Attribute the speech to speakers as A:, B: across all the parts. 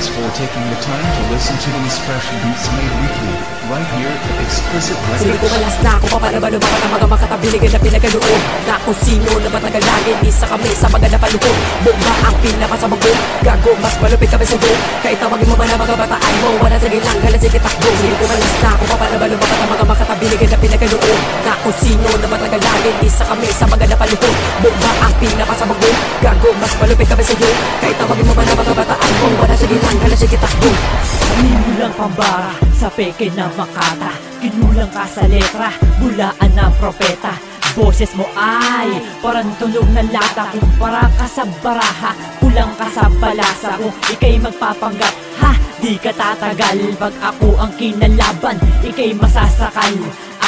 A: Thanks for taking the time to listen to these fresh beats made weekly, right here at Explicit
B: Sige
A: Records.
B: kumalas na ako pa para malumakan ang mga makatabiligan na pinagkaloob na kung sino na matagal lagi isa kami sa mga napalukod. Bomba ang pinapasabog, gago mas malupit kami sa do. Kahit tawagin mo ba na mga bataan mo, wala sige lang, halas sige takbo. Sige kumalas na ako pa para malumakan ang mga makatabiligan na pinagkaloob na kung sino na matagal lagi isa kami sa mga napalukod. Bomba ang pinapasabog, gago mas malupit kami sa do. Kahit tawagin mo ba na mga bataan mo, wala sige lang, halas sige takbo.
C: Hinimulang pambara sa peke na makata, kinulang ka sa letra, bulaan ng propeta. Boses mo ay parang tunog ng lata, kumpara ka sa baraha, kulang ka sa balasa. Kung ika'y magpapanggap, ha, di ka tatagal. Pag ako ang kinalaban, ika'y masasakal.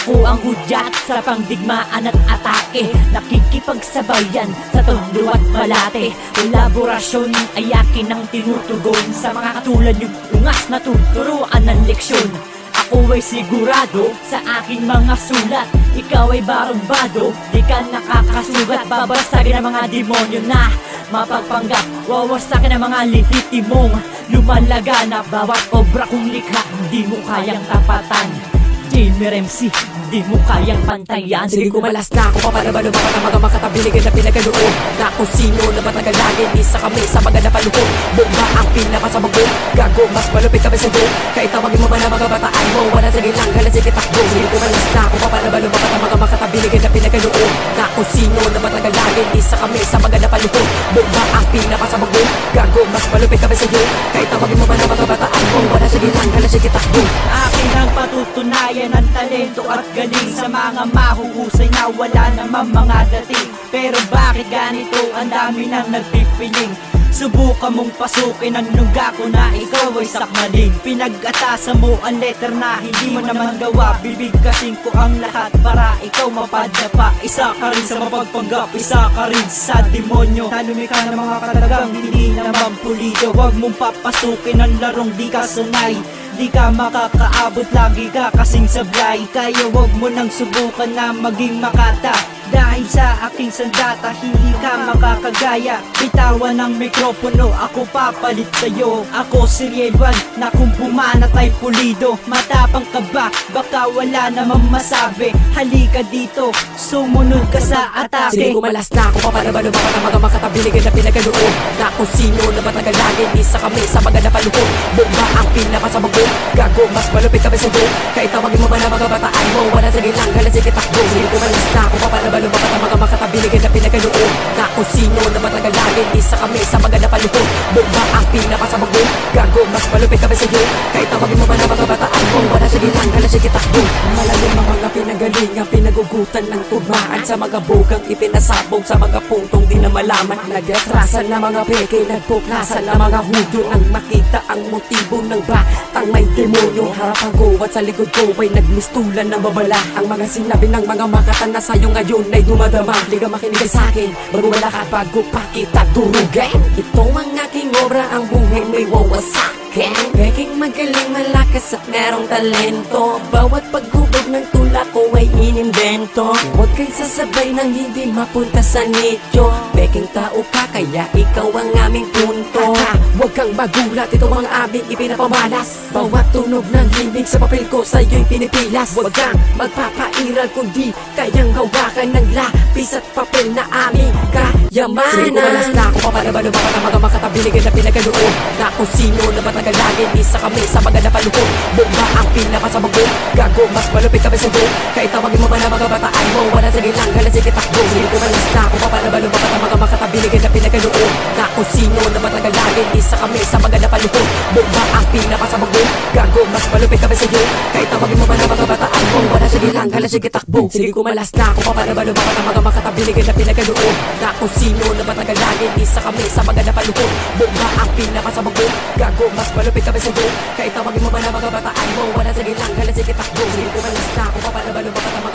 C: Ako ang hudyat sa pangdigmaan at atake, nakikipagsabayan sa tondo at balate. Kolaborasyon ay akin ang tinutugon sa mga katulad yung ungas na tuturuan ng leksyon. Ako ay sigurado sa aking mga sulat, ikaw ay barumbado, di ka nakakasugat. Babasagin ang mga demonyo na mapagpanggap, wawasakin ang mga lehitimong lumalaganap. Bawat obra kong likha, hindi mo kayang tapatan. Gamer MC, di mo kayang pantayan.
B: Sige kumalas na ako pa para malumakan ang mga makatabiligan na pinagkaloob na kung sino na matagal lagi isa kami sa mga napalukod. Bomba ang pinapasabog, gago mas malupit kami sa do. Kahit tawagin mo ba na mga bataan mo, wala sige lang, halas sige takbo. Sige kumalas na ako pa para malumakan ang mga makatabiligan na pinagkaloob na kung sino na matagal lagi isa kami sa mga napalukod. Bomba ang pinapasabog, gago mas malupit kami sa do. Kahit tawagin mo ba na mga bataan mo, wala sige lang, halas sige takbo.
C: Akin ang patutunayan ang talento at galing sa mga mahuhusay na wala namang mga dating. Pero bakit ganito ang dami nang nagpipiling? Subukan mong pasukin ang lungga ko na ikaw ay sakmaling. Pinag-atasan mo ang letter na hindi mo naman gawa, bibigkasin ko ang lahat para ikaw mapadapa. Isa ka rin sa mapagpanggap, isa ka rin sa demonyo. Talumi ka ng mga katalagang hindi naman pulido. Huwag mong papasukin ang larong di ka sanay, di ka makakaabot, lagi ka kasing sablay. Kaya wag mo nang subukan na maging makata, dahil sa aking sandata hindi ka makakagaya. Bitawan ng mikropono, ako papalit sa'yo. Ako si Rievan na kung bumanat ay pulido. Matapang ka ba? Baka wala namang masabi. Halika dito, sumunod ka sa atake.
B: Sige kumalas na ako pa para malumakan ang mga makatabiligan na pinagkaloob na kung sino na matagal lagi isa kami sa mga napalukod. Bomba ang pinapasabog, gago mas malupit kami sa do. Kahit tawagin mo ba na mga bataan mo, wala sige lang, halas sige takbo. Sige kumalas na ako pa para malumakan ang mga makatabiligan na pinagkaloob na kung sino na matagal lagi isa kami sa mga napalukod. Bomba ang pinapasabog, gago mas malupit kami sa do. Kahit tawagin mo ba na mga bataan mo, wala sige lang, halas sige takbo. Malalim ang mga pinagalingang pinagugutan ng tugmaan sa mga bugang ipinasabog sa mga puntong di na malaman. Nagatrasan na mga peke, nagpuklasan na mga hudo ang makita ang motibo ng batang may demonyo. Harapan ko at sa likod ko ay nagmistulan ng babala. Ang mga sinabi ng mga makatan na sa'yo ngayon ay dumadama. Liga makinig sa akin, bago wala ka, bago pa kita durugin. Ito ang aking obra, ang buhay may wawasakin. Peking magaling, malakas at merong talento. Bawat paghubog ng tula ko ay inimbento. Huwag kang sasabay nang hindi mapunta sa nicho. Peking tao ka, kaya ikaw ang aming punto. Huwag kang magulat, ito ang aming ipinapamalas. Bawat tunog ng himig sa papel ko sa'yo'y pinipilas. Huwag kang magpapairal kundi kayang hawakan ng lapis at papel na aming kayamanan. Sige kumalas na ako pa para malumakan ang mga makatabiligan na pinagkaloob na kung sino na matagal lagi isa kami sa mga napalukod. Bomba ang pinapasabog, gago mas malupit kami sa do. Kahit tawagin mo ba na mga bataan mo, wala sige lang, halas sige takbo. Sige kumalas na ako pa para malumakan ang mga makatabiligan na pinagkaloob na kung sino na matagal lagi isa kami sa mga napalukod. Bomba ang pinapasabog, gago mas malupit kami sa do. Kahit tawagin mo ba na mga bataan mo, wala sige lang, halas sige takbo. Sige kumalas na ako pa para malumakan ang mga makatabiligan na pinagkaloob na kung sino na matagal lagi isa kami sa mga napalukod. Bomba ang pinapasabog, gago mas malupit kami sa do. Kahit tawagin mo ba na mga bataan mo, wala sige lang, halas sige takbo. Sige kumalas na ako pa para malumakan ang mga